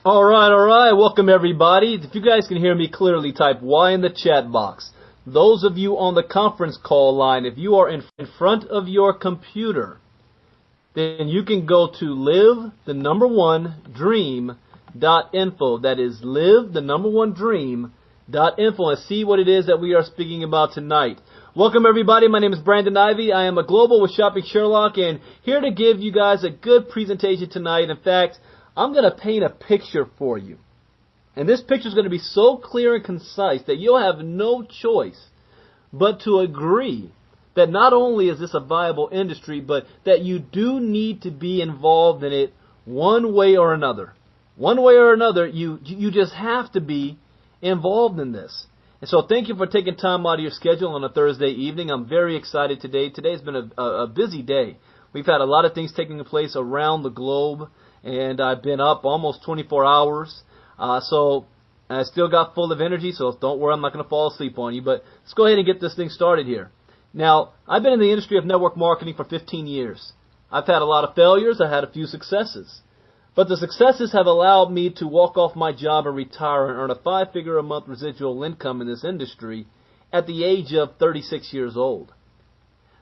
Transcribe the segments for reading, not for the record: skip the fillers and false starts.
All right. Welcome, everybody. If you guys can hear me clearly, type Y in the chat box. Those of you on the conference call line, if you are in front of your computer, then you can go to live1dream.info. That is live1dream.info and see what it is that we are speaking about tonight. Welcome, everybody. My name is Brandon Ivey. I am a global with Shopping Sherlock, and here to give you guys a good presentation tonight. In fact, I'm going to paint a picture for you. And this picture is going to be so clear and concise that you'll have no choice but to agree that not only is this a viable industry, but that you do need to be involved in it one way or another. One way or another, you just have to be involved in this. And so thank you for taking time out of your schedule on a Thursday evening. I'm very excited today. Today's been a busy day. We've had a lot of things taking place around the globe, and I've been up almost 24 hours. So I still got full of energy, so don't worry, I'm not going to fall asleep on you. But let's go ahead and get this thing started here. Now, I've been in the industry of network marketing for 15 years. I've had a lot of failures. I had a few successes. But the successes have allowed me to walk off my job and retire and earn a 5-figure-a-month residual income in this industry at the age of 36 years old.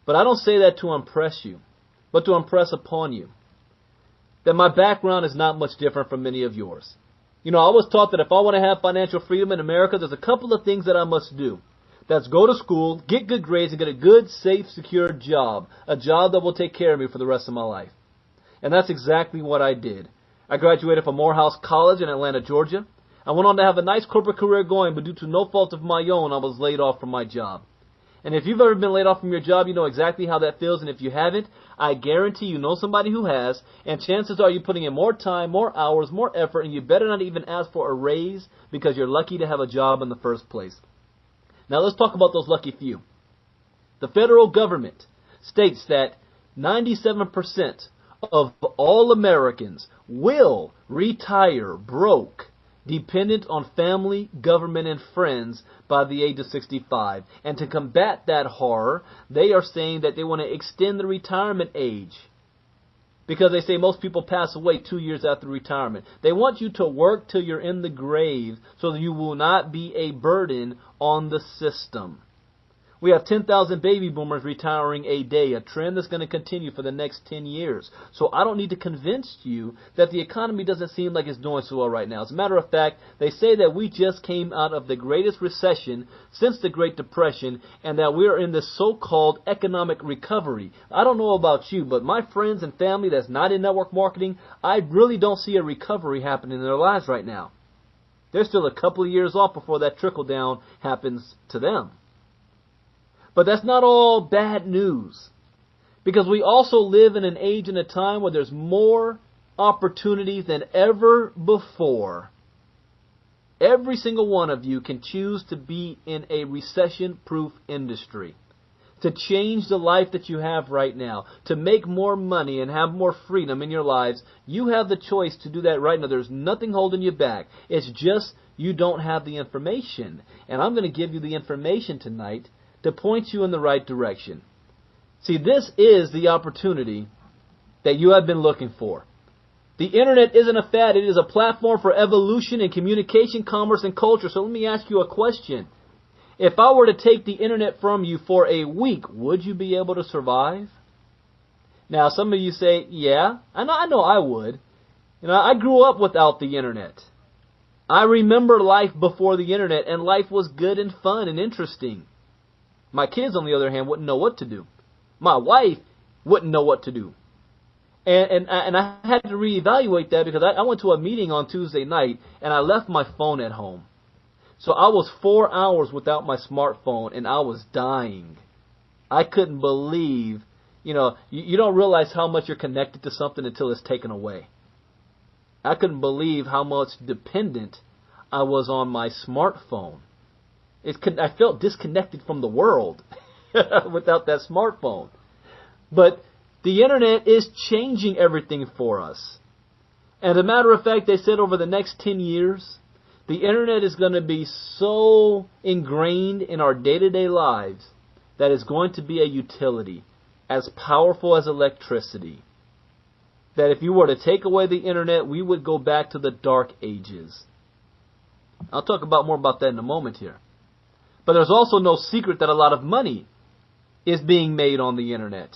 But I don't say that to impress you, but to impress upon you that my background is not much different from many of yours. You know, I was taught that if I want to have financial freedom in America, there's a couple of things that I must do. That's go to school, get good grades, and get a good, safe, secure job. A job that will take care of me for the rest of my life. And that's exactly what I did. I graduated from Morehouse College in Atlanta, Georgia. I went on to have a nice corporate career going, but due to no fault of my own, I was laid off from my job. And if you've ever been laid off from your job, you know exactly how that feels. And if you haven't, I guarantee you know somebody who has. And chances are you're putting in more time, more hours, more effort, and you better not even ask for a raise because you're lucky to have a job in the first place. Now let's talk about those lucky few. The federal government states that 97% of all Americans will retire broke, dependent on family, government, and friends by the age of 65. And to combat that horror, they are saying that they want to extend the retirement age because they say most people pass away 2 years after retirement. They want you to work till you're in the grave so that you will not be a burden on the system. We have 10,000 baby boomers retiring a day, a trend that's going to continue for the next 10 years. So I don't need to convince you that the economy doesn't seem like it's doing so well right now. As a matter of fact, they say that we just came out of the greatest recession since the Great Depression and that we're in this so-called economic recovery. I don't know about you, but my friends and family that's not in network marketing, I really don't see a recovery happening in their lives right now. They're still a couple of years off before that trickle-down happens to them. But that's not all bad news, because we also live in an age and a time where there's more opportunities than ever before. Every single one of you can choose to be in a recession-proof industry, to change the life that you have right now, to make more money and have more freedom in your lives. You have the choice to do that right now. There's nothing holding you back. It's just you don't have the information. And I'm going to give you the information tonight to point you in the right direction. See, this is the opportunity that you have been looking for. The internet isn't a fad. It is a platform for evolution in communication, commerce, and culture. So let me ask you a question. If I were to take the internet from you for a week, would you be able to survive? Now, some of you say, yeah, I know I would. You know, I grew up without the internet. I remember life before the internet, and life was good and fun and interesting. My kids, on the other hand, wouldn't know what to do. My wife wouldn't know what to do. And I had to reevaluate that because I went to a meeting on Tuesday night and I left my phone at home. So I was 4 hours without my smartphone and I was dying. I couldn't believe, you don't realize how much you're connected to something until it's taken away. I couldn't believe how much dependent I was on my smartphone. I felt disconnected from the world without that smartphone. But the internet is changing everything for us. And as a matter of fact, they said over the next 10 years, the internet is going to be so ingrained in our day-to-day lives that it's going to be a utility as powerful as electricity. that if you were to take away the internet, we would go back to the dark ages. I'll talk more about that in a moment here. But there's also no secret that a lot of money is being made on the internet.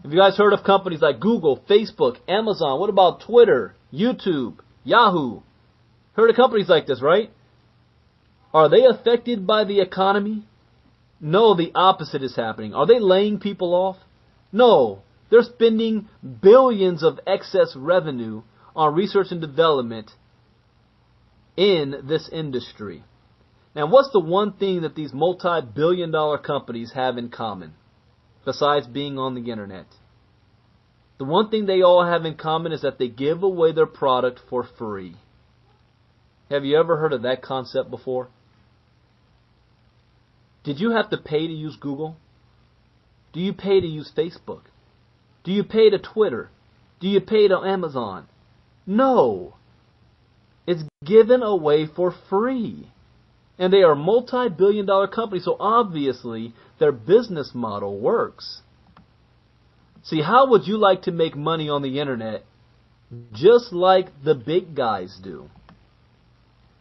Have you guys heard of companies like Google, Facebook, Amazon? What about Twitter, YouTube, Yahoo? Heard of companies like this, right? Are they affected by the economy? No, the opposite is happening. Are they laying people off? No, they're spending billions of excess revenue on research and development in this industry. Now, what's the one thing that these multi-billion-dollar companies have in common, besides being on the internet? The one thing they all have in common is that they give away their product for free. Have you ever heard of that concept before? Did you have to pay to use Google? Do you pay to use Facebook? Do you pay to Twitter? Do you pay to Amazon? No. It's given away for free. And they are multi-billion-dollar companies, so obviously their business model works. See, how would you like to make money on the internet just like the big guys do?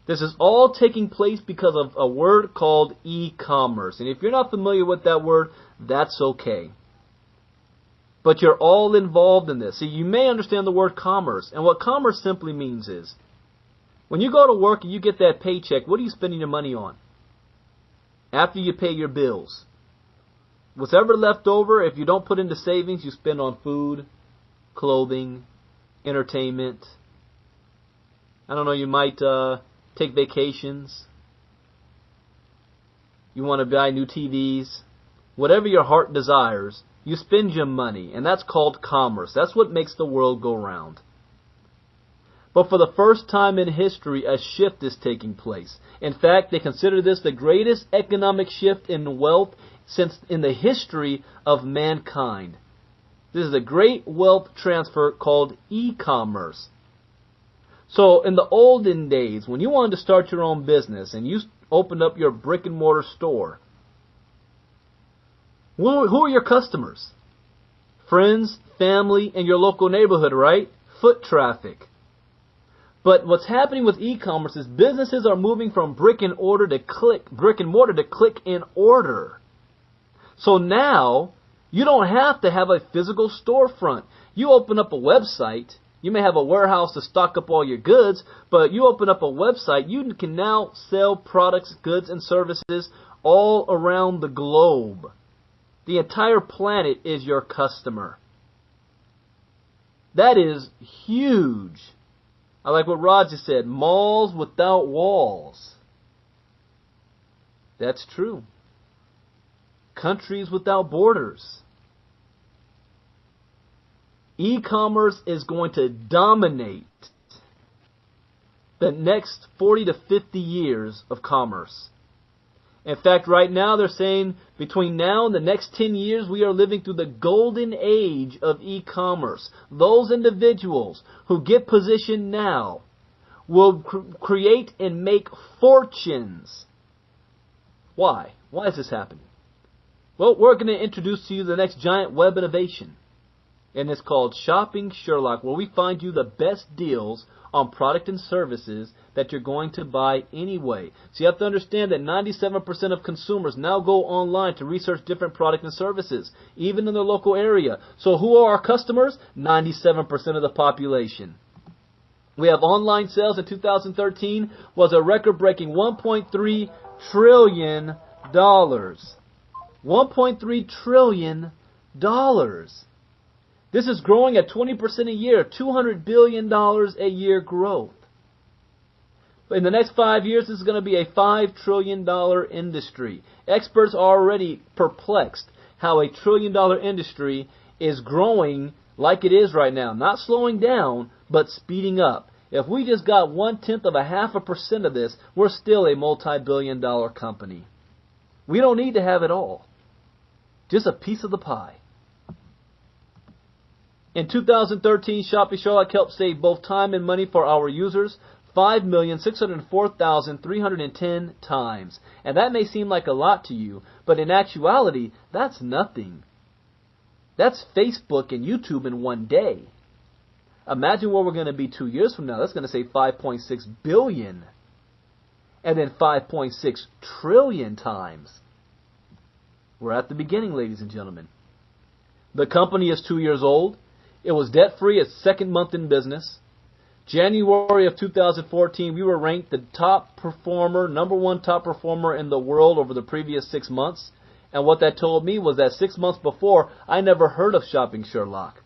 This is all taking place because of a word called e-commerce. And if you're not familiar with that word, that's okay. But you're all involved in this. See, you may understand the word commerce. And what commerce simply means is, when you go to work and you get that paycheck, what are you spending your money on? After you pay your bills. What's ever left over, if you don't put into savings, you spend on food, clothing, entertainment. I don't know, you might take vacations. You want to buy new TVs. Whatever your heart desires, you spend your money, and that's called commerce. That's what makes the world go round. But for the first time in history, a shift is taking place. In fact, they consider this the greatest economic shift in wealth since in the history of mankind. This is a great wealth transfer called e-commerce. So in the olden days, when you wanted to start your own business and you opened up your brick and mortar store, who are your customers? Friends, family, and your local neighborhood, right? Foot traffic. But what's happening with e-commerce is businesses are moving from brick and mortar to click and order. So now you don't have to have a physical storefront. You open up a website. You may have a warehouse to stock up all your goods, but you open up a website, you can now sell products, goods, and services all around the globe. The entire planet is your customer. That is huge. I like what Roger said, malls without walls. That's true. Countries without borders. E-commerce is going to dominate the next 40 to 50 years of commerce. In fact, right now they're saying between now and the next 10 years, we are living through the golden age of e-commerce. Those individuals who get positioned now will create and make fortunes. Why? Why is this happening? Well, we're going to introduce to you the next giant web innovation. And it's called Shopping Sherlock, where we find you the best deals on product and services that you're going to buy anyway. So you have to understand that 97% of consumers now go online to research different products and services, even in their local area. So who are our customers? 97% of the population. We have online sales in 2013 was a record-breaking $1.3 trillion. $1.3 trillion. This is growing at 20% a year, $200 billion a year growth. But in the next 5 years, this is going to be a $5 trillion industry. Experts are already perplexed how a $1 trillion industry is growing like it is right now. Not slowing down, but speeding up. If we just got 0.1% of this, we're still a multi-billion-dollar company. We don't need to have it all. Just a piece of the pie. In 2013, Shopping Sherlock helped save both time and money for our users 5,604,310 times. And that may seem like a lot to you, but in actuality, that's nothing. That's Facebook and YouTube in one day. Imagine where we're going to be 2 years from now. That's going to say 5.6 billion. And then 5.6 trillion times. We're at the beginning, ladies and gentlemen. The company is 2 years old. It was debt-free its second month in business. January of 2014, we were ranked the top performer, number one top performer in the world over the previous 6 months. And what that told me was that 6 months before, I never heard of Shopping Sherlock.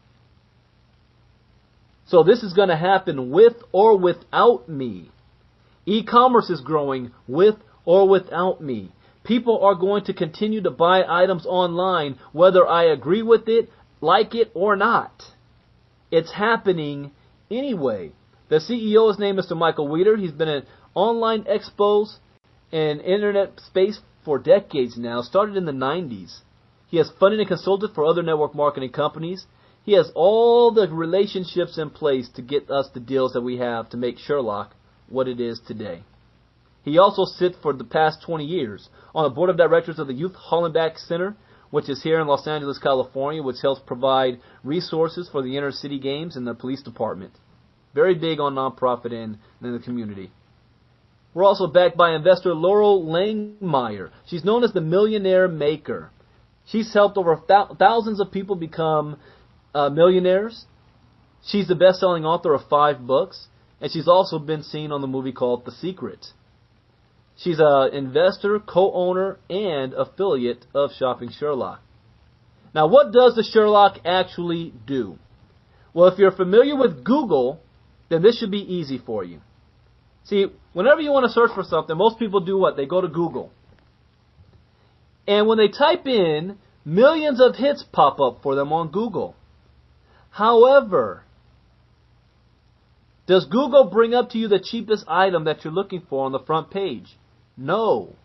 So this is going to happen with or without me. E-commerce is growing with or without me. People are going to continue to buy items online whether I agree with it, like it, or not. It's happening anyway. The CEO's name is Mr. Michael Weeder. He's been at online expos and internet space for decades now, started in the 90s. He has funded and consulted for other network marketing companies. He has all the relationships in place to get us the deals that we have to make Sherlock what it is today. He also sits for the past 20 years on the board of directors of the Youth Hollenbach Center, which is here in Los Angeles, California, which helps provide resources for the inner city games and the police department. Very big on nonprofit and in the community. We're also backed by investor Laurel Langmeyer. She's known as the Millionaire Maker. She's helped over thousands of people become millionaires. She's the best-selling author of 5 books, and she's also been seen on the movie called The Secret. She's an investor, co-owner, and affiliate of Shopping Sherlock. Now, what does the Sherlock actually do? Well, if you're familiar with Google, then this should be easy for you. See, whenever you want to search for something, most people do what? They go to Google. And when they type in, millions of hits pop up for them on Google. However, does Google bring up to you the cheapest item that you're looking for on the front page? No.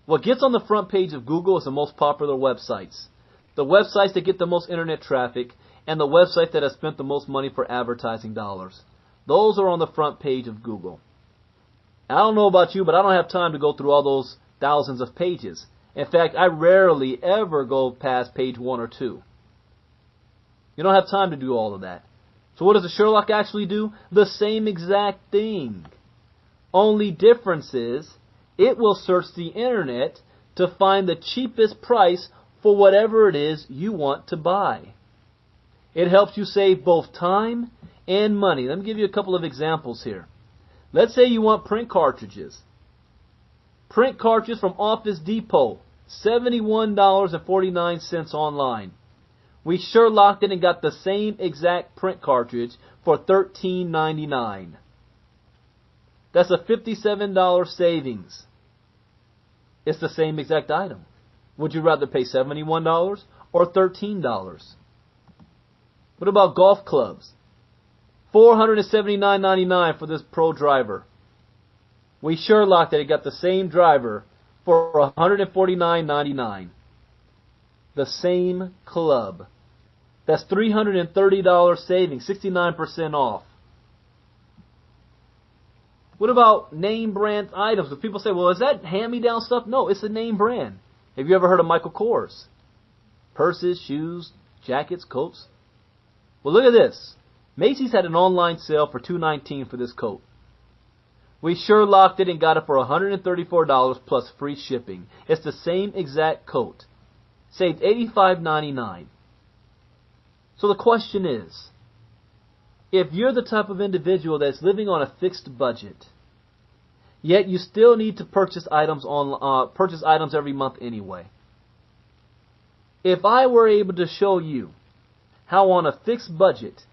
What gets on the front page of Google is the most popular websites. The websites that get the most internet traffic and the websites that have spent the most money for advertising dollars. Those are on the front page of Google. I don't know about you, but I don't have time to go through all those thousands of pages. In fact, I rarely ever go past page 1 or 2. You don't have time to do all of that. So what does the Sherlock actually do? The same exact thing. Only difference is it will search the internet to find the cheapest price for whatever it is you want to buy. It helps you save both time and money. Let me give you a couple of examples here. Let's say you want print cartridges. Print cartridges from Office Depot, $71.49 online. We Sherlocked it and got the same exact print cartridge for $13.99. That's a $57 savings. It's the same exact item. Would you rather pay $71 or $13? What about golf clubs? $479.99 for this pro driver. We Sherlocked it and got the same driver for $149.99. The same club. That's $330 savings, 69% off. What about name brand items? If people say, well, is that hand-me-down stuff? No, it's a name brand. Have you ever heard of Michael Kors? Purses, shoes, jackets, coats. Well, look at this. Macy's had an online sale for $219 for this coat. We Sherlocked it and got it for $134 plus free shipping. It's the same exact coat. Saved $85.99. So the question is, if you're the type of individual that's living on a fixed budget, yet you still need to purchase items every month anyway. If I were able to show you how on a fixed budget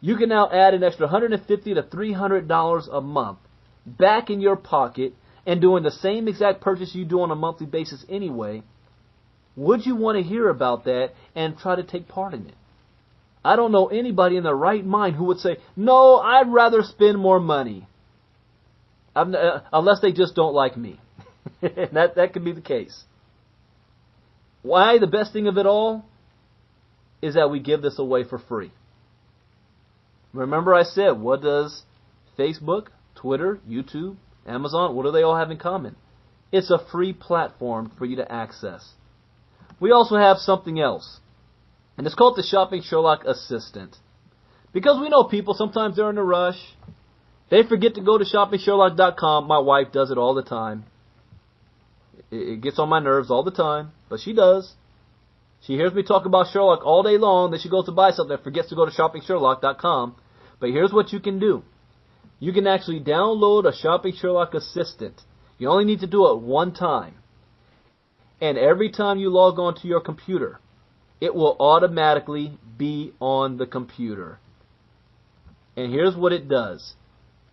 you can now add an extra $150 to $300 a month back in your pocket and doing the same exact purchase you do on a monthly basis anyway, would you want to hear about that and try to take part in it? I don't know anybody in their right mind who would say, no, I'd rather spend more money. Unless they just don't like me. that could be the case. Why? The best thing of it all is that we give this away for free. Remember I said, what does Facebook, Twitter, YouTube, Amazon, what do they all have in common? It's a free platform for you to access. We also have something else, and it's called the Shopping Sherlock Assistant. Because we know people, sometimes they're in a rush. They forget to go to shoppingsherlock.com. My wife does it all the time. It gets on my nerves all the time, but she does. She hears me talk about Sherlock all day long, then she goes to buy something and forgets to go to shoppingsherlock.com. But here's what you can do. You can actually download a Shopping Sherlock assistant. You only need to do it one time. And every time you log on to your computer, it will automatically be on the computer. And here's what it does.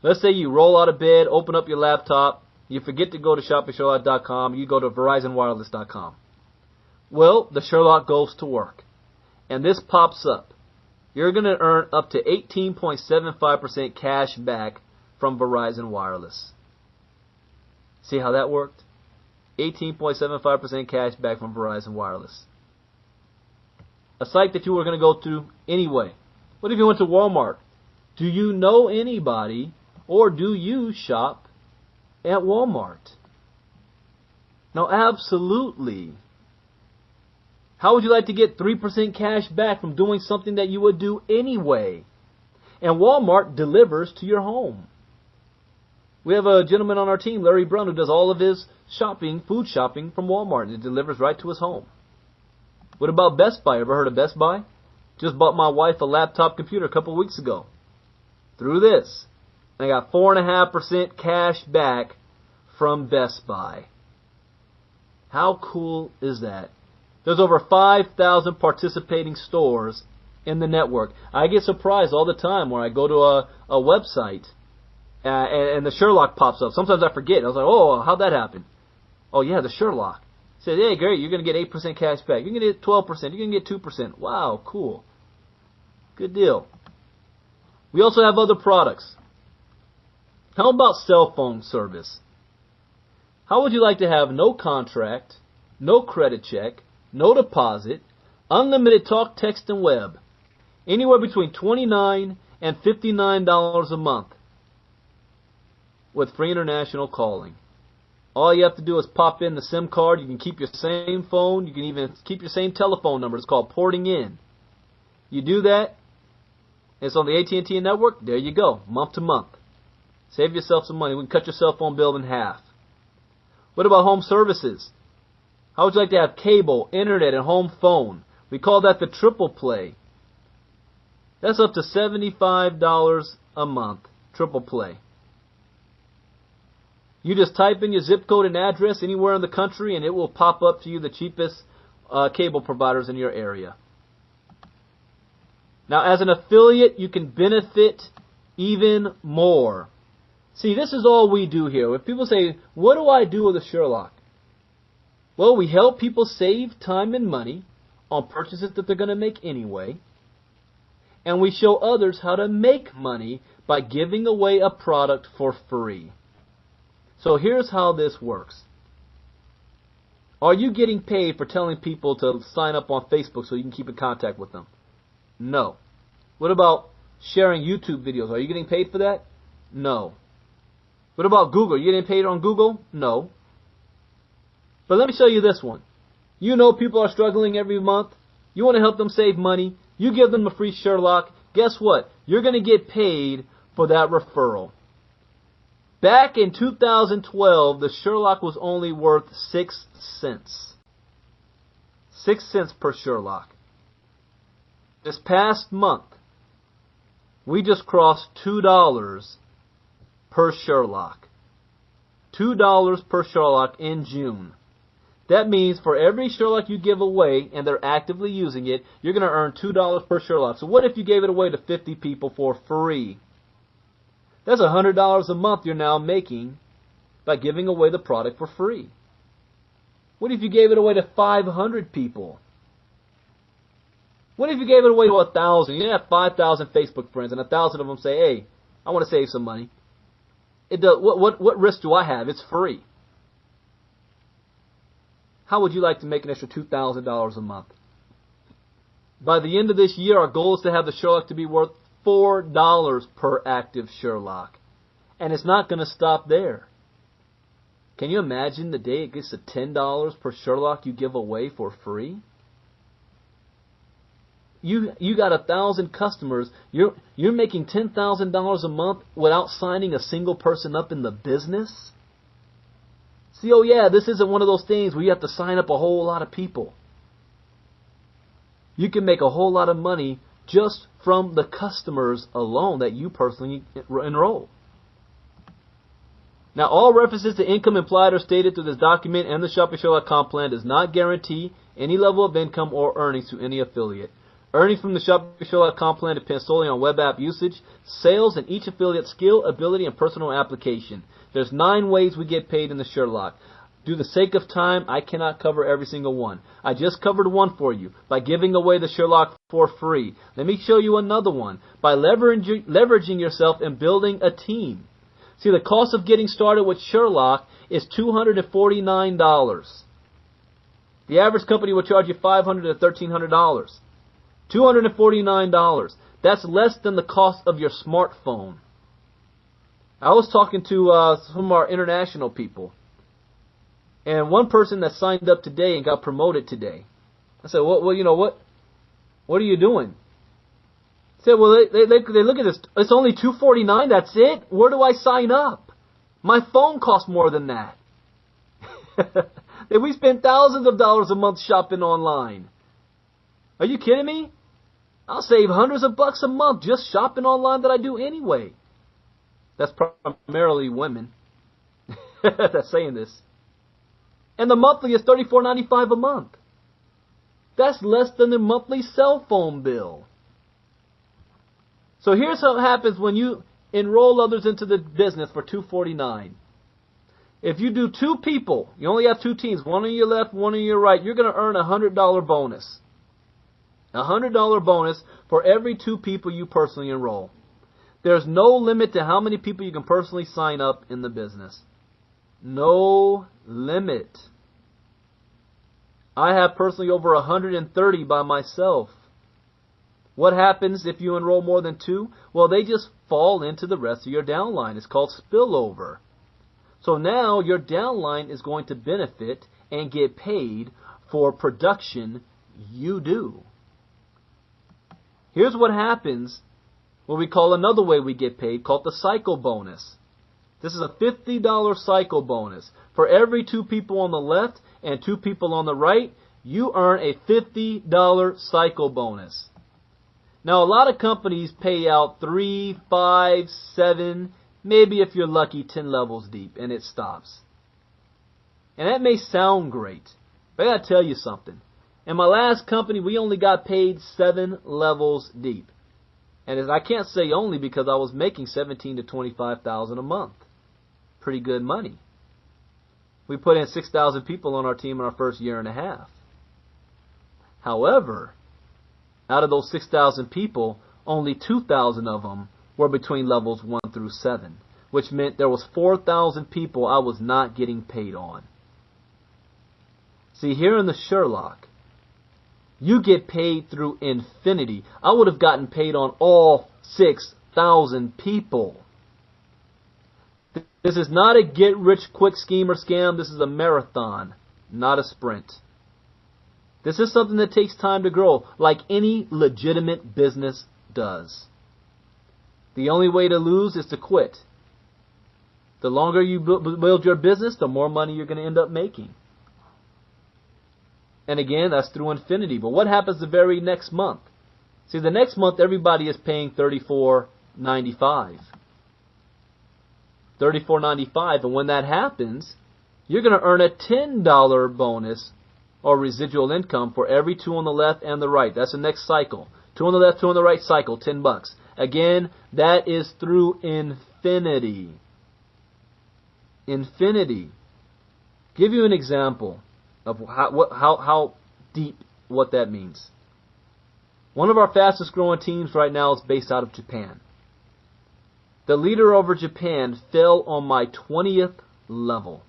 Let's say you roll out of bed, open up your laptop, you forget to go to shoppingsherlock.com, you go to verizonwireless.com. Well, the Sherlock goes to work. And this pops up. You're going to earn up to 18.75% cash back from Verizon Wireless. See how that worked? 18.75% cash back from Verizon Wireless. A site that you were going to go to anyway. What if you went to Walmart? Do you know anybody, or do you shop at Walmart? No, absolutely. How would you like to get 3% cash back from doing something that you would do anyway? And Walmart delivers to your home. We have a gentleman on our team, Larry Brown, who does all of his shopping, food shopping from Walmart, and it delivers right to his home. What about Best Buy? Ever heard of Best Buy? Just bought my wife a laptop computer a couple weeks ago. Through this. And I got 4.5% cash back from Best Buy. How cool is that? There's over 5,000 participating stores in the network. I get surprised all the time when I go to a website and the Sherlock pops up. Sometimes I forget. I was like, oh, how'd that happen? Oh, yeah, the Sherlock. Said, hey, great, you're going to get 8% cash back. You're going to get 12%. You're going to get 2%. Wow, cool. Good deal. We also have other products. How about cell phone service? How would you like to have no contract, no credit check, no deposit, unlimited talk, text, and web, anywhere between $29 and $59 a month with free international calling? All you have to do is pop in the SIM card. You can keep your same phone. You can even keep your same telephone number. It's called porting in. You do that. It's on the AT&T network. There you go, month to month. Save yourself some money. We can cut your cell phone bill in half. What about home services? How would you like to have cable, internet, and home phone? We call that the triple play. That's up to $75 a month, triple play. You just type in your zip code and address anywhere in the country, and it will pop up to you the cheapest cable providers in your area. Now, as an affiliate, you can benefit even more. See, this is all we do here. When people say, what do I do with a Sherlock? Well, we help people save time and money on purchases that they're going to make anyway. And we show others how to make money by giving away a product for free. So here's how this works. Are you getting paid for telling people to sign up on Facebook so you can keep in contact with them? No. What about sharing YouTube videos? Are you getting paid for that? No. What about Google? Are you getting paid on Google? No. But let me show you this one. You know people are struggling every month. You want to help them save money. You give them a free Sherlock. Guess what? You're going to get paid for that referral. Back in 2012, the Sherlock was only worth 6 cents. 6 cents per Sherlock. This past month, we just crossed $2 per Sherlock. $2 per Sherlock in June. That means for every Sherlock you give away, and they're actively using it, you're going to earn $2 per Sherlock. So what if you gave it away to 50 people for free? That's $100 a month you're now making by giving away the product for free. What if you gave it away to 500 people? What if you gave it away to 1,000? You have 5,000 Facebook friends, and 1,000 of them say, hey, I want to save some money. What risk do I have? It's free. How would you like to make an extra $2,000 a month? By the end of this year, our goal is to have the Sherlock to be worth $4 per active Sherlock. And it's not going to stop there. Can you imagine the day it gets to $10 per Sherlock you give away for free? you got 1,000 customers. You're making $10,000 a month without signing a single person up in the business. See, oh yeah, this isn't one of those things where you have to sign up a whole lot of people. You can make a whole lot of money just from the customers alone that you personally enroll. Now, all references to income implied or stated through this document and the Shopping Sherlock comp plan does not guarantee any level of income or earnings to any affiliate. Earnings from the Shopping Sherlock comp plan depend solely on web app usage, sales, and each affiliate's skill, ability, and personal application. There's 9 ways we get paid in the Sherlock. Due to the sake of time, I cannot cover every single one. I just covered one for you by giving away the Sherlock for free. Let me show you another one by leveraging yourself and building a team. See, the cost of getting started with Sherlock is $249. The average company will charge you $500 to $1,300. $249. That's less than the cost of your smartphone. I was talking to some of our international people, and one person that signed up today and got promoted today. I said, well, you know what? What are you doing? He said, well, they look at this. It's only $249. That's it. Where do I sign up? My phone costs more than that. We spend thousands of dollars a month shopping online. Are you kidding me? I'll save hundreds of bucks a month just shopping online that I do anyway. That's primarily women that's saying this. And the monthly is $34.95 a month. That's less than the monthly cell phone bill. So here's what happens when you enroll others into the business for $249. If you do 2 people, you only have 2 teams, one on your left, one on your right, you're going to earn a $100 bonus. A $100 bonus for every 2 people you personally enroll. There's no limit to how many people you can personally sign up in the business. No limit. I have personally over 130 by myself. What happens if you enroll more than 2? Well, they just fall into the rest of your downline. It's called spillover. So now your downline is going to benefit and get paid for production you do. Here's what happens, what we call another way we get paid, called the cycle bonus. This is a $50 cycle bonus. For every 2 people on the left and 2 people on the right, you earn a $50 cycle bonus. Now, a lot of companies pay out 3, 5, 7, maybe if you're lucky, 10 levels deep, and it stops. And that may sound great, but I got to tell you something. In my last company, we only got paid 7 levels deep. And I can't say only because I was making $17,000 to $25,000 a month. Pretty good money. We put in 6,000 people on our team in our first year and a half. However, out of those 6,000 people, only 2,000 of them were between levels 1 through 7, which meant there was 4,000 people I was not getting paid on. See, here in the Sherlock, you get paid through infinity. I would have gotten paid on all 6,000 people. This is not a get-rich-quick scheme or scam. This is a marathon, not a sprint. This is something that takes time to grow, like any legitimate business does. The only way to lose is to quit. The longer you build your business, the more money you're going to end up making. And again, that's through infinity. But what happens the very next month? See, the next month, everybody is paying $34.95. $34.95. And when that happens, you're going to earn a $10 bonus or residual income for every 2 on the left and the right. That's the next cycle. 2 on the left, 2 on the right cycle, $10. Again, that is through infinity. Infinity. Give you an example of how deep what that means. One of our fastest growing teams right now is based out of Japan. The leader over Japan fell on my 20th level.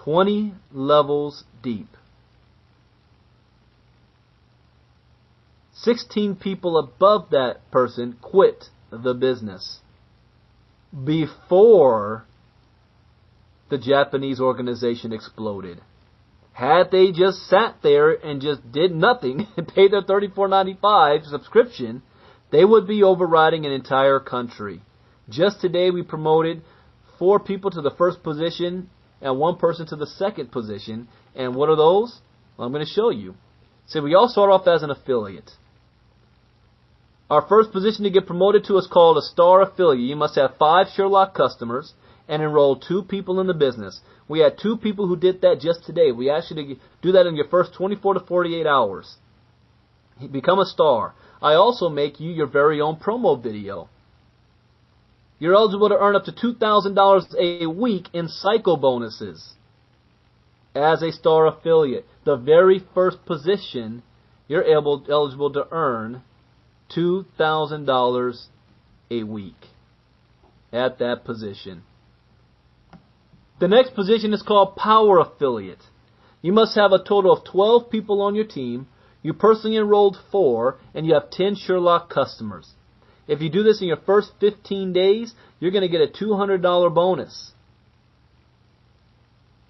20 levels deep. 16 people above that person quit the business before the Japanese organization exploded. Had they just sat there and just did nothing and paid their $34.95 subscription, they would be overriding an entire country. Just today we promoted 4 people to the first position and 1 person to the second position. And what are those? Well, I'm going to show you. See, we all start off as an affiliate. Our first position to get promoted to is called a star affiliate. You must have 5 Sherlock customers and enroll 2 people in the business. We had 2 people who did that just today. We asked you to do that in your first 24 to 48 hours. Become a star. I also make you your very own promo video. You're eligible to earn up to $2,000 a week in cycle bonuses as a star affiliate. The very first position, you're eligible to earn $2,000 a week at that position. The next position is called Power Affiliate. You must have a total of 12 people on your team. You personally enrolled 4, and you have 10 Sherlock customers. If you do this in your first 15 days, you're going to get a $200 bonus.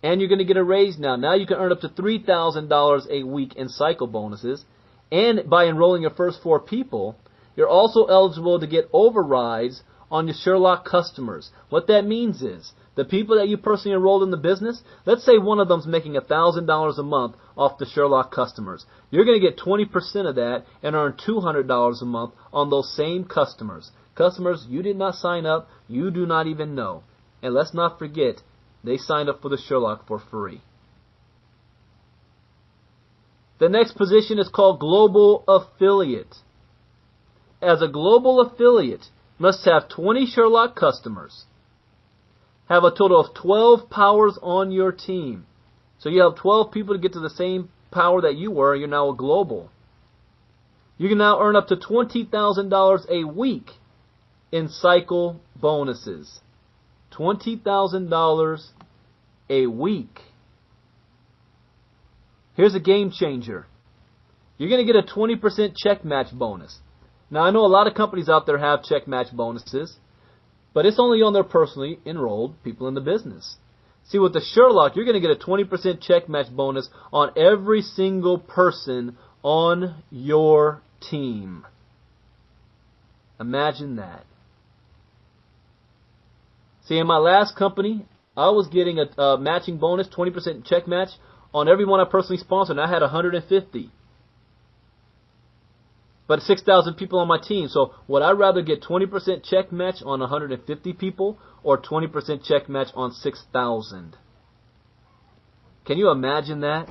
And you're going to get a raise now. Now you can earn up to $3,000 a week in cycle bonuses. And by enrolling your first 4 people, you're also eligible to get overrides on your Sherlock customers. What that means is, the people that you personally enrolled in the business, let's say one of them's making $1,000 a month off the Sherlock customers. You're going to get 20% of that and earn $200 a month on those same customers. Customers you did not sign up, you do not even know. And let's not forget, they signed up for the Sherlock for free. The next position is called Global Affiliate. As a global affiliate, you must have 20 Sherlock customers. Have a total of 12 powers on your team. So you have 12 people to get to the same power that you were. You're now a global. You can now earn up to $20,000 a week in cycle bonuses. $20,000 a week. Here's a game changer. You're going to get a 20% check match bonus. Now, I know a lot of companies out there have check match bonuses, but it's only on their personally enrolled people in the business. See, with the Sherlock, you're going to get a 20% check match bonus on every single person on your team. Imagine that. See, in my last company, I was getting a matching bonus, 20% check match, on everyone I personally sponsored, and I had 150. But 6,000 people on my team. So would I rather get 20% check match on 150 people or 20% check match on 6,000? Can you imagine that?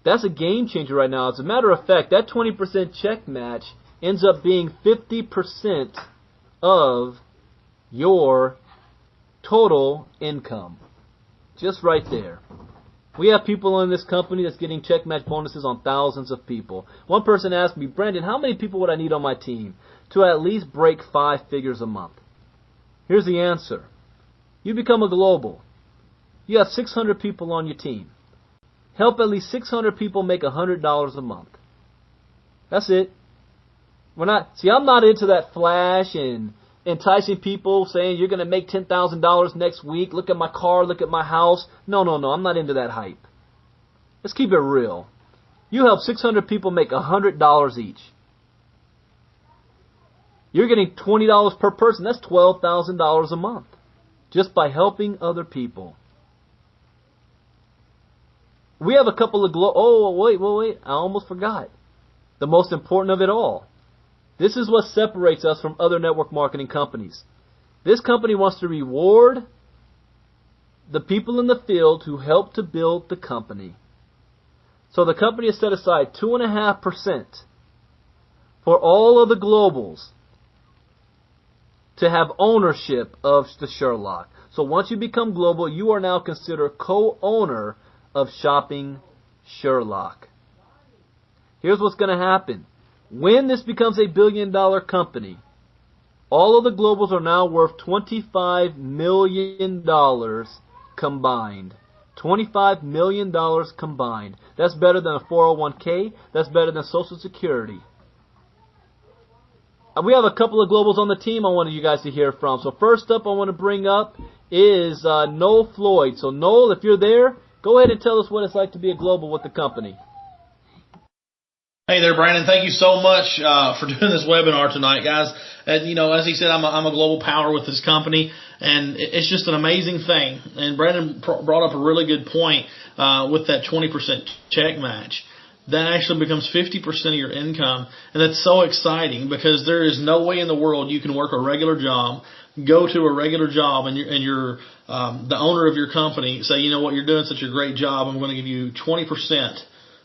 That's a game changer right now. As a matter of fact, that 20% check match ends up being 50% of your total income. Just right there. We have people in this company that's getting check match bonuses on thousands of people. One person asked me, Brandon, how many people would I need on my team to at least break 5 figures a month? Here's the answer. You become a global. You have 600 people on your team. Help at least 600 people make $100 a month. That's it. I'm not into that flash and enticing people, saying you're going to make $10,000 next week. Look at my car, look at my house. No, I'm not into that hype. Let's keep it real. You help 600 people make $100 each. You're getting $20 per person. That's $12,000 a month just by helping other people. We have a couple of wait. I almost forgot. The most important of it all. This is what separates us from other network marketing companies. This company wants to reward the people in the field who helped to build the company. So the company has set aside 2.5% for all of the globals to have ownership of the Sherlock. So once you become global, you are now considered co-owner of Shopping Sherlock. Here's what's going to happen. When this becomes a billion-dollar company, all of the globals are now worth $25 million combined. $25 million combined. That's better than a 401k. That's better than Social Security. We have a couple of globals on the team I wanted you guys to hear from. So first up I want to bring up is Noel Floyd. So Noel, if you're there, Go ahead and tell us what it's like to be a global with the company. Hey there, Brandon. Thank you so much for doing this webinar tonight, guys. And, as he said, I'm a global power with this company, and it's just an amazing thing. And Brandon brought up a really good point with that 20% check match. That actually becomes 50% of your income, and that's so exciting because there is no way in the world you can work a regular job, go to a regular job, and you're the owner of your company say, you know what, you're doing such a great job, I'm going to give you 20%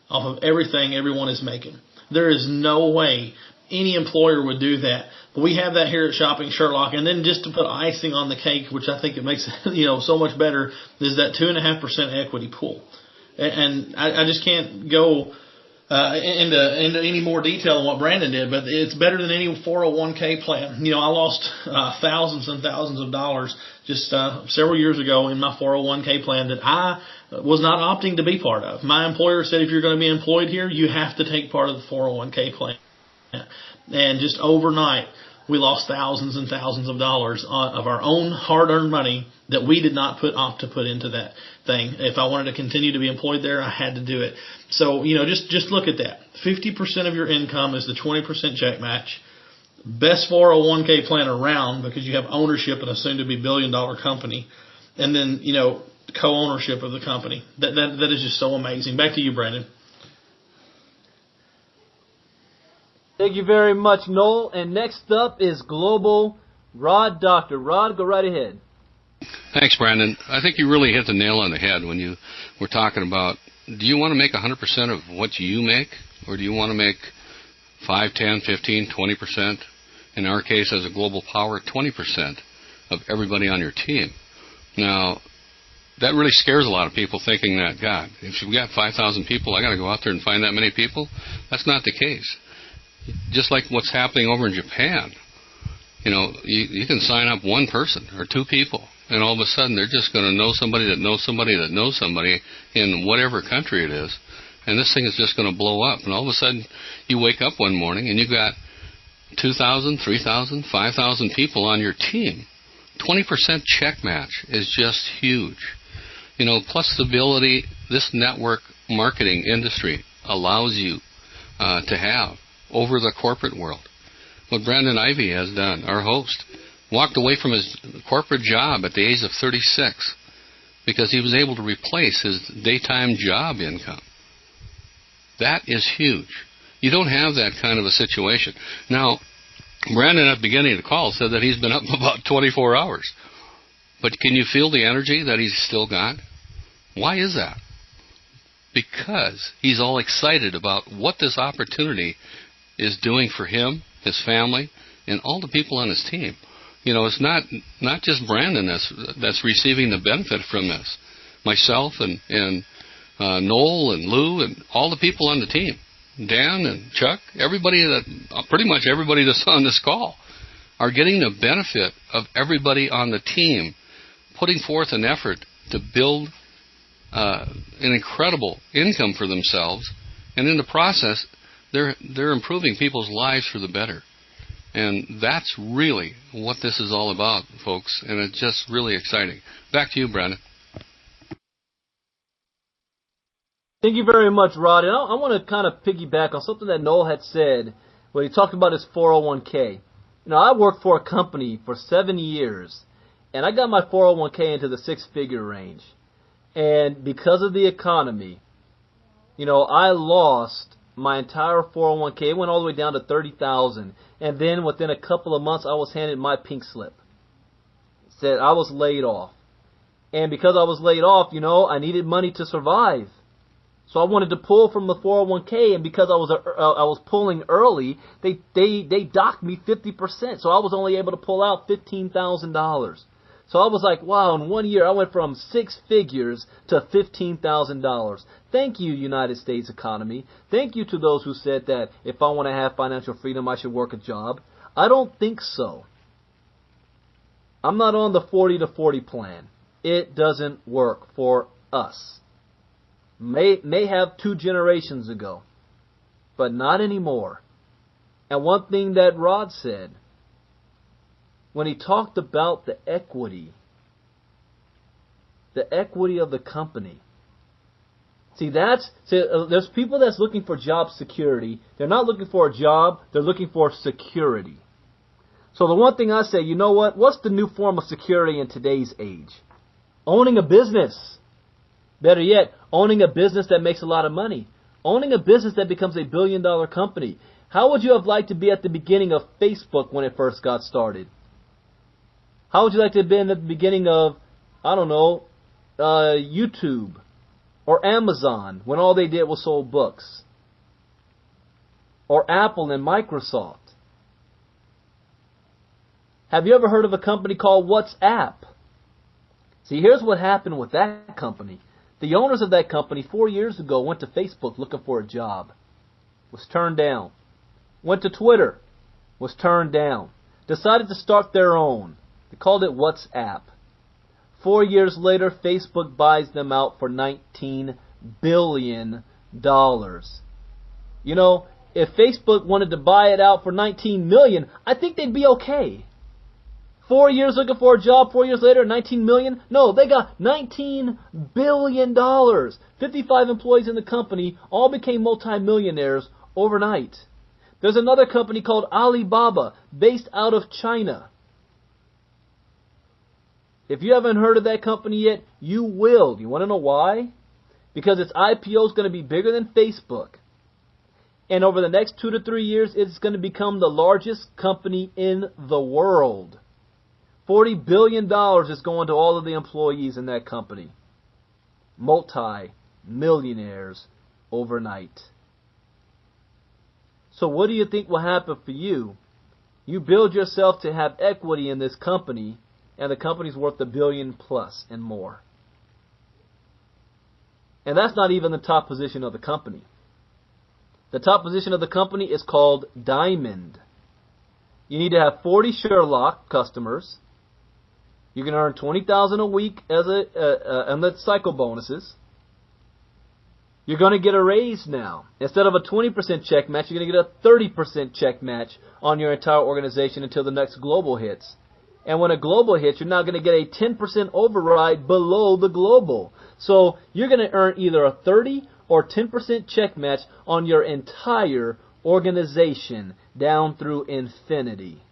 off of everything everyone is making. There is no way any employer would do that. But we have that here at Shopping Sherlock. And then just to put icing on the cake, which I think it makes so much better, is that 2.5% equity pool. And I just can't go into any more detail than what Brandon did, but it's better than any 401k plan. I lost thousands and thousands of dollars just several years ago in my 401k plan that I was not opting to be part of. My employer said, if you're going to be employed here, you have to take part of the 401k plan. And just overnight, we lost thousands and thousands of dollars of our own hard-earned money that we did not opt to put into that thing. If I wanted to continue to be employed there, I had to do it. So, just look at that. 50% of your income is the 20% check match. Best 401k plan around because you have ownership in a soon-to-be billion-dollar company. And then, co-ownership of the company. That is just so amazing. Back to you, Brandon. Thank you very much, Noel. And next up is Global Rod Doctor. Rod, go right ahead. Thanks, Brandon. I think you really hit the nail on the head when you were talking about, do you want to make 100% of what you make, or do you want to make 5, 10, 15, 20%? In our case, as a global power, 20% of everybody on your team. Now, that really scares a lot of people thinking that, God, if you've got 5,000 people, I got to go out there and find that many people? That's not the case. Just like what's happening over in Japan. You can sign up one person or two people, and all of a sudden they're just going to know somebody that knows somebody that knows somebody in whatever country it is, and this thing is just going to blow up. And all of a sudden you wake up one morning and you've got 2,000, 3,000, 5,000 people on your team. 20% check match is just huge. Plus the ability this network marketing industry allows you to have over the corporate world. What Brandon Ivey has done, our host, walked away from his corporate job at the age of 36 because he was able to replace his daytime job income. That is huge. You don't have that kind of a situation. Now, Brandon at the beginning of the call said that he's been up about 24 hours. But can you feel the energy that he's still got? Why is that? Because he's all excited about what this opportunity is doing for him, his family, and all the people on his team. It's not just Brandon that's receiving the benefit from this. Myself and Noel and Lou and all the people on the team, Dan and Chuck, pretty much everybody that's on this call, are getting the benefit of everybody on the team putting forth an effort to build an incredible income for themselves, and in the process, they're improving people's lives for the better. And that's really what this is all about, folks, and it's just really exciting. Back to you, Brandon. Thank you very much, Rod. And I want to kind of piggyback on something that Noel had said when he talked about his 401k. I worked for a company for 7 years, and I got my 401k into the six-figure range. And because of the economy, I lost my entire 401k. It went all the way down to $30,000. And then within a couple of months, I was handed my pink slip. It said I was laid off. And because I was laid off, I needed money to survive. So I wanted to pull from the 401k, and because I was pulling early, they docked me 50%. So I was only able to pull out $15,000. So I was like, wow, in 1 year I went from six figures to $15,000. Thank you, United States economy. Thank you to those who said that if I want to have financial freedom, I should work a job. I don't think so. I'm not on the 40 to 40 plan. It doesn't work for us. May have 2 generations ago, but not anymore. And one thing that Rod said, when he talked about the equity of the company, See, there's people that's looking for job security. They're not looking for a job. They're looking for security. So the one thing I say, you know what? What's the new form of security in today's age? Owning a business. Better yet, owning a business that makes a lot of money. Owning a business that becomes a billion-dollar company. How would you have liked to be at the beginning of Facebook when it first got started? How would you like to have been at the beginning of, I don't know, YouTube or Amazon when all they did was sold books? Or Apple and Microsoft? Have you ever heard of a company called WhatsApp? See, here's what happened with that company. The owners of that company 4 years ago went to Facebook looking for a job. Was turned down. Went to Twitter. Was turned down. Decided to start their own. They called it WhatsApp. 4 years later, Facebook buys them out for $19 billion. You know, if Facebook wanted to buy it out for $19 million, I think they'd be okay. 4 years looking for a job, 4 years later, $19 million? No, they got $19 billion. 55 employees in the company all became multimillionaires overnight. There's another company called Alibaba, based out of China. If you haven't heard of that company yet, you will. You want to know why? Because its IPO is going to be bigger than Facebook. And over the next 2 to 3 years, it's going to become the largest company in the world. $40 billion is going to all of the employees in that company. Multi-millionaires overnight. So what do you think will happen for you? You build yourself to have equity in this company, and the company's worth $1 billion plus and more. And that's not even the top position of the company. The top position of the company is called Diamond. You need to have 40 Sherlock customers. You can earn $20,000 a week as and the cycle bonuses. You're going to get a raise now. Instead of a 20% check match, you're going to get a 30% check match on your entire organization until the next global hits. And when a global hits, you're now going to get a 10% override below the global. So you're going to earn either a 30 or 10% check match on your entire organization down through infinity.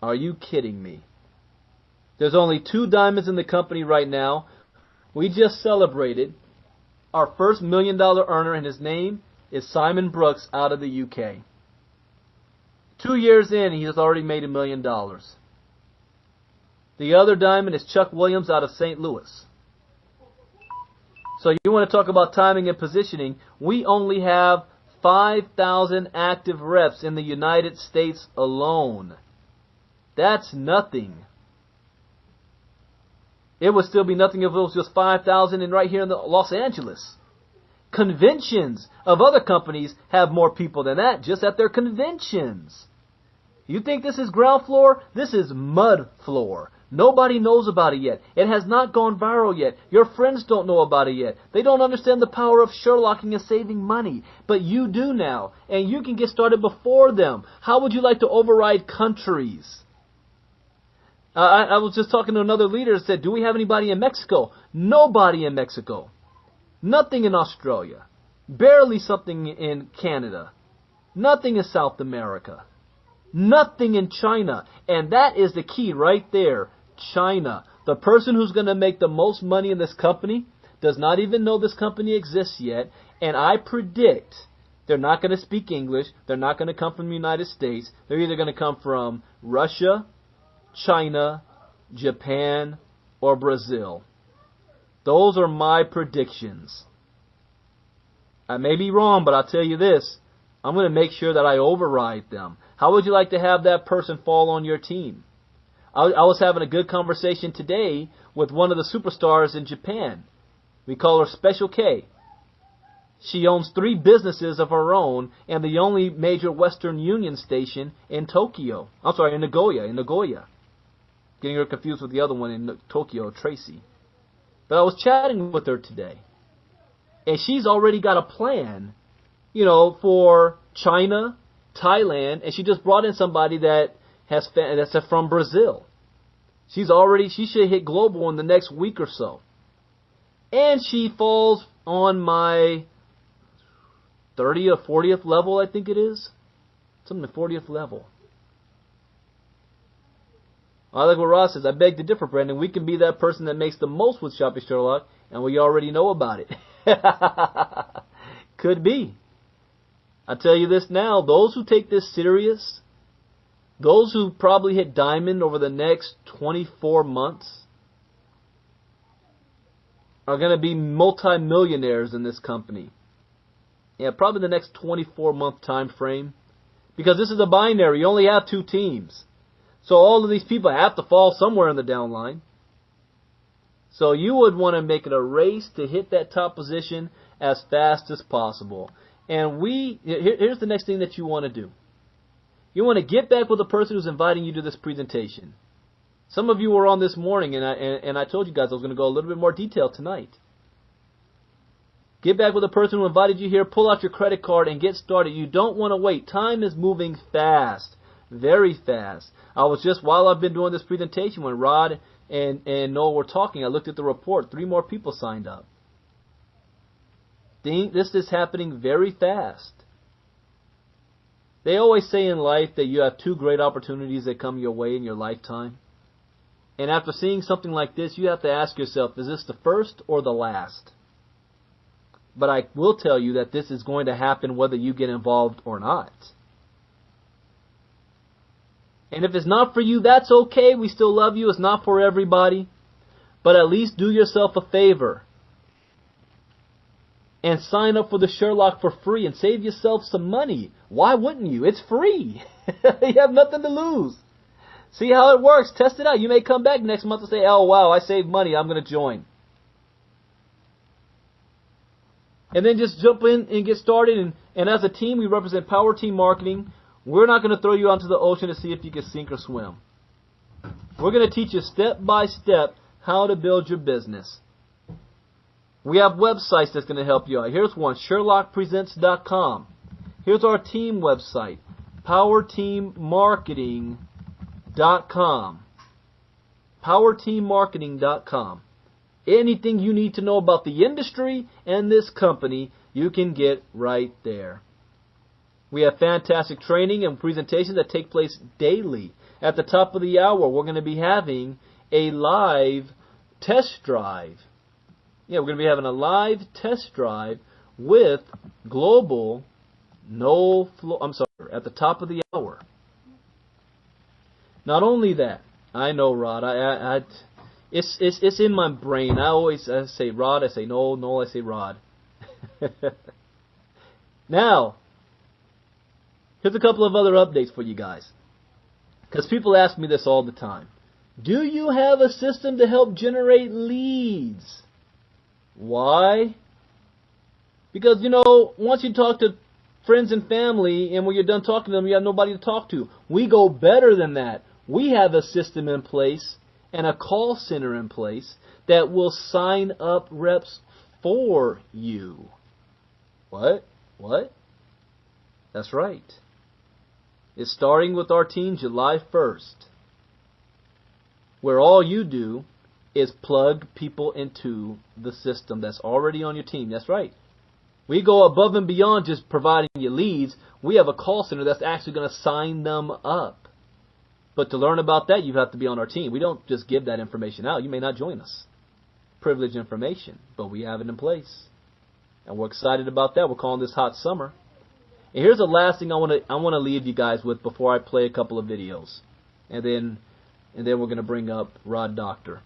Are you kidding me? There's only 2 diamonds in the company right now. We just celebrated our first $1 million earner, and his name is Simon Brooks out of the UK. 2 years in, he has already made $1 million. The other diamond is Chuck Williams out of St. Louis. So you want to talk about timing and positioning. We only have 5,000 active reps in the United States alone. That's nothing. It would still be nothing if it was just 5,000 and right here in Los Angeles. Conventions of other companies have more people than that just at their conventions. You think this is ground floor? This is mud floor. Nobody knows about it yet. It has not gone viral yet. Your friends don't know about it yet. They don't understand the power of Sherlocking and saving money. But you do now. And you can get started before them. How would you like to override countries? I was just talking to another leader that said, do we have anybody in Mexico? Nobody in Mexico. Nothing in Australia. Barely something in Canada. Nothing in South America. Nothing in China. And that is the key right there. China. The person who's going to make the most money in this company does not even know this company exists yet. And I predict they're not going to speak English. They're not going to come from the United States. They're either going to come from Russia, China, Japan, or Brazil. Those are my predictions. I may be wrong, but I'll tell you this. I'm going to make sure that I override them. How would you like to have that person fall on your team? I was having a good conversation today with one of the superstars in Japan. We call her Special K. She owns 3 businesses of her own and the only major Western Union station in Tokyo. I'm sorry, in Nagoya. Getting her confused with the other one in Tokyo, Tracy. But I was chatting with her today. And she's already got a plan, for China, Thailand, and she just brought in somebody that's from Brazil. She should hit global in the next week or so. And she falls on my 30th or 40th level, I think it is. Something the 40th level. I like what Ross says. I beg to differ, Brandon. We can be that person that makes the most with Shopping Sherlock, and we already know about it. Could be. I tell you this now, those who take this serious, those who probably hit diamond over the next 24 months, are going to be multi-millionaires in this company. Yeah, probably the next 24-month time frame. Because this is a binary. You only have 2 teams. So all of these people have to fall somewhere in the downline. So you would want to make it a race to hit that top position as fast as possible. And here's the next thing that you want to do. You want to get back with the person who's inviting you to this presentation. Some of you were on this morning, and I told you guys I was going to go a little bit more detail tonight. Get back with the person who invited you here. Pull out your credit card and get started. You don't want to wait. Time is moving fast, very fast. I was just, while I've been doing this presentation, when Rod and Noel were talking, I looked at the report. 3 more people signed up. This is happening very fast. They always say in life that you have 2 great opportunities that come your way in your lifetime. And after seeing something like this, you have to ask yourself, is this the first or the last? But I will tell you that this is going to happen whether you get involved or not. And if it's not for you, that's okay. We still love you. It's not for everybody. But at least do yourself a favor and sign up for the Sherlock for free and save yourself some money. Why wouldn't you? It's free. You have nothing to lose. See how it works. Test it out. You may come back next month and say, oh, wow, I saved money. I'm going to join. And then just jump in and get started. And as a team, we represent Power Team Marketing. We're not going to throw you out into the ocean to see if you can sink or swim. We're going to teach you step by step how to build your business. We have websites that's going to help you out. Here's one, SherlockPresents.com. Here's our team website, PowerTeamMarketing.com. PowerTeamMarketing.com. Anything you need to know about the industry and this company, you can get right there. We have fantastic training and presentations that take place daily. At the top of the hour, we're going to be having a live test drive. Yeah, we're going to be having a live test drive with Global at the top of the hour. Not only that, I know, Rod, it's in my brain. I say Rod, I say Noel, I say Rod. Now, here's a couple of other updates for you guys. Because people ask me this all the time. Do you have a system to help generate leads? Why? Because, once you talk to friends and family, and when you're done talking to them, you have nobody to talk to. We go better than that. We have a system in place and a call center in place that will sign up reps for you. What? That's right. It's starting with our team July 1st, where all you do is plug people into the system that's already on your team. That's right. We go above and beyond just providing you leads. We have a call center that's actually going to sign them up. But to learn about that, you have to be on our team. We don't just give that information out. You may not join us. Privileged information, but we have it in place. And we're excited about that. We're calling this Hot Summer. And here's the last thing I want to leave you guys with before I play a couple of videos. And then we're going to bring up Rod Doctor.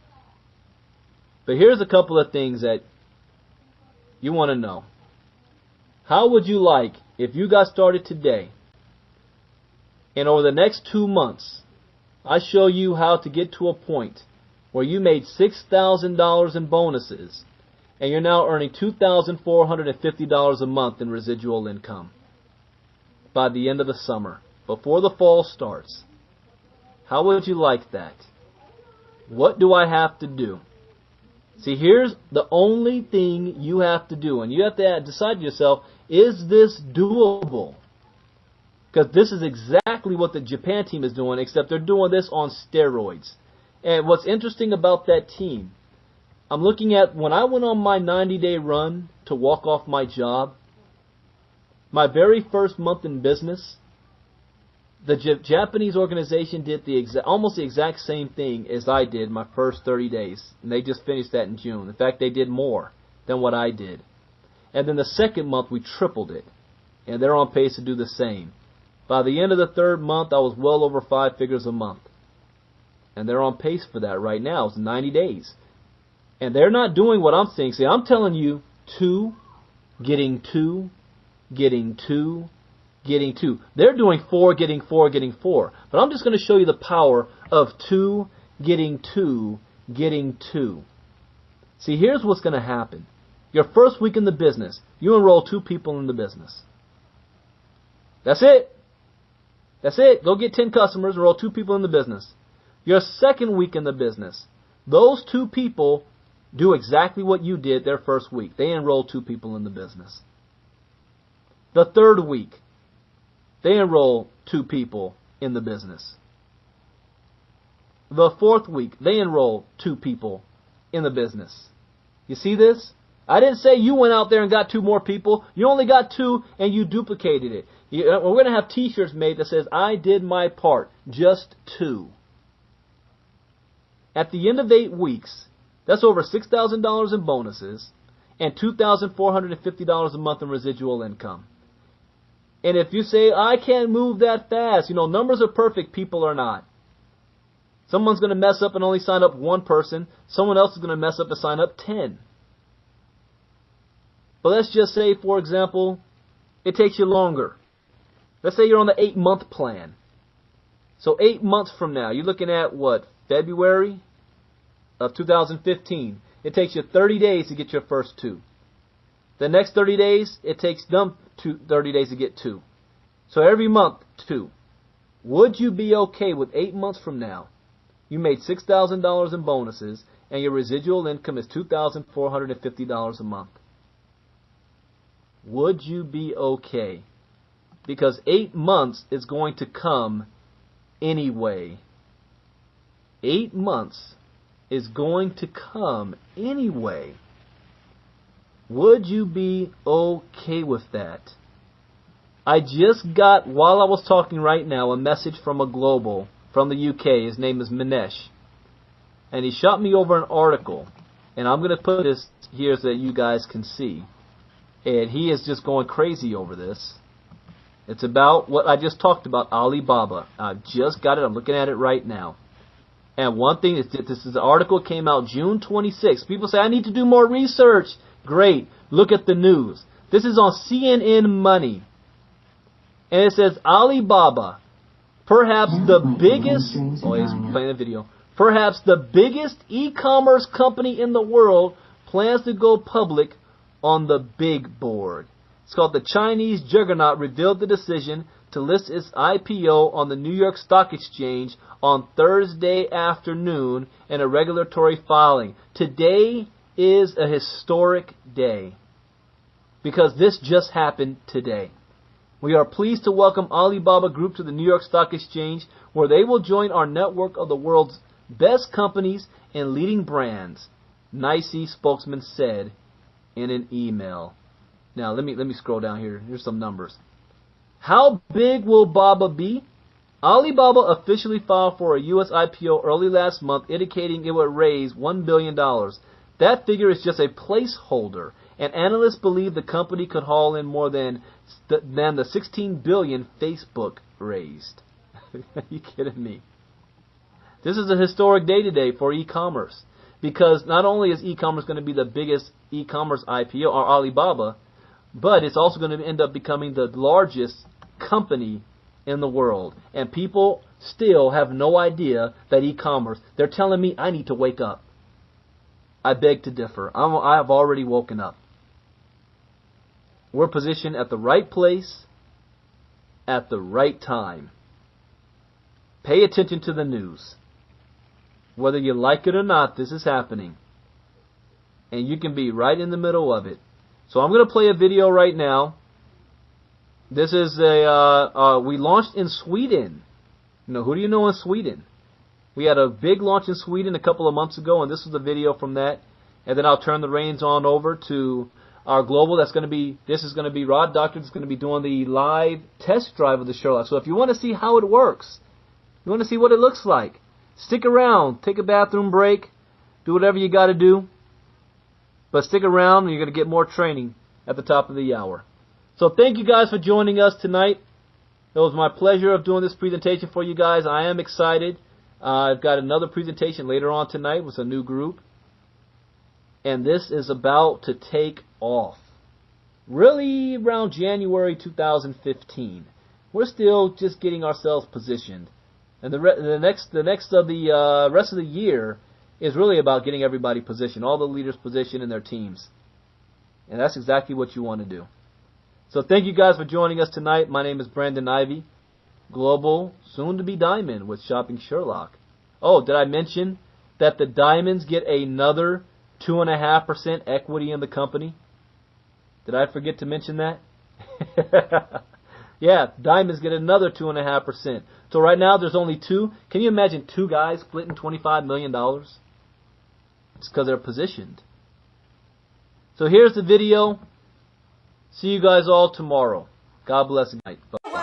But here's a couple of things that you want to know. How would you like if you got started today and over the next 2 months, I show you how to get to a point where you made $6,000 in bonuses and you're now earning $2,450 a month in residual income by the end of the summer, before the fall starts? How would you like that? What do I have to do? See, here's the only thing you have to do, and you have to decide to yourself, is this doable? Because this is exactly what the Japan team is doing, except they're doing this on steroids. And what's interesting about that team, I'm looking at when I went on my 90-day run to walk off my job, my very first month in business, the Japanese organization did almost the exact same thing as I did my first 30 days. And they just finished that in June. In fact, they did more than what I did. And then the second month, we tripled it. And they're on pace to do the same. By the end of the third month, I was well over 5 figures a month. And they're on pace for that right now. It's 90 days. And they're not doing what I'm saying. See, I'm telling you, 2, getting 2, getting 2, getting 2. They're doing 4, getting 4, getting 4. But I'm just going to show you the power of 2, getting 2, getting 2. See, here's what's going to happen. Your first week in the business, you enroll 2 people in the business. That's it. That's it. Go get 10 customers, enroll 2 people in the business. Your second week in the business, those 2 people do exactly what you did their first week. They enroll 2 people in the business. The third week, they enroll 2 people in the business. The fourth week, they enroll 2 people in the business. You see this? I didn't say you went out there and got 2 more people. You only got 2 and you duplicated it. We're going to have t-shirts made that says, I did my part, just 2. At the end of 8 weeks, that's over $6,000 in bonuses and $2,450 a month in residual income. And if you say, I can't move that fast, numbers are perfect, people are not. Someone's going to mess up and only sign up 1 person. Someone else is going to mess up and sign up 10. But let's just say, for example, it takes you longer. Let's say you're on the 8-month plan. So 8 months from now, you're looking at what, February of 2015. It takes you 30 days to get your first 2. The next 30 days, it takes them 30 days to get 2. So every month, 2. Would you be okay with 8 months from now, you made $6,000 in bonuses, and your residual income is $2,450 a month? Would you be okay? Because 8 months is going to come anyway. 8 months is going to come anyway. Would you be okay with that? I just got, while I was talking right now, a message from a global from the UK. His name is Minesh. And he shot me over an article. And I'm going to put this here so that you guys can see. And he is just going crazy over this. It's about what I just talked about, Alibaba. I've just got it. I'm looking at it right now. And one thing is that this is the article came out June 26th. People say, I need to do more research. Great. Look at the news. This is on CNN Money. And it says Alibaba, perhaps the biggest, oh, he's playing the video, perhaps the biggest e-commerce company in the world plans to go public on the big board. It's called the Chinese Juggernaut revealed the decision to list its IPO on the New York Stock Exchange on Thursday afternoon in a regulatory filing. Today is a historic day because this just happened today. We are pleased to welcome Alibaba Group to the New York Stock Exchange, where they will join our network of the world's best companies and leading brands, NYSE spokesman said in an email. Now, let me scroll down here. Here's some numbers. How big will Baba be? Alibaba officially filed for a U.S. IPO early last month, indicating it would raise $1 billion. That figure is just a placeholder, and analysts believe the company could haul in more than the $16 billion Facebook raised. Are you kidding me? This is a historic day today for e-commerce, because not only is e-commerce going to be the biggest e-commerce IPO, or Alibaba, but it's also going to end up becoming the largest company in the world. And people still have no idea that e-commerce, they're telling me I need to wake up. I beg to differ. I have already woken up. We're positioned at the right place at the right time. Pay attention to the news. Whether you like it or not, this is happening. And you can be right in the middle of it. So I'm going to play a video right now. This is we launched in Sweden. Who do you know in Sweden? We had a big launch in Sweden a couple of months ago, and this was a video from that. and then I'll turn the reins on over to our global. This is going to be Rod Doctor. That's going to be doing the live test drive of the Sherlock. So if you want to see how it works, you want to see what it looks like, stick around, take a bathroom break, do whatever you got to do, but stick around and you're going to get more training at the top of the hour. So thank you guys for joining us tonight. It was my pleasure of doing this presentation for you guys. I am excited. I've got another presentation later on tonight with a new group. And this is about to take off. Really around January 2015. We're still just getting ourselves positioned. And the rest of the year is really about getting everybody positioned, all the leaders positioned in their teams. And that's exactly what you want to do. So thank you guys for joining us tonight. My name is Brandon Ivey, Global, soon to be Diamond with Shopping Sherlock. Oh, did I mention that the Diamonds get another 2.5% equity in the company? Did I forget to mention that? Yeah, Diamonds get another 2.5%. So right now there's only two. Can you imagine two guys splitting $25 million? It's because they're positioned. So here's the video. See you guys all tomorrow. God bless and night. Bye.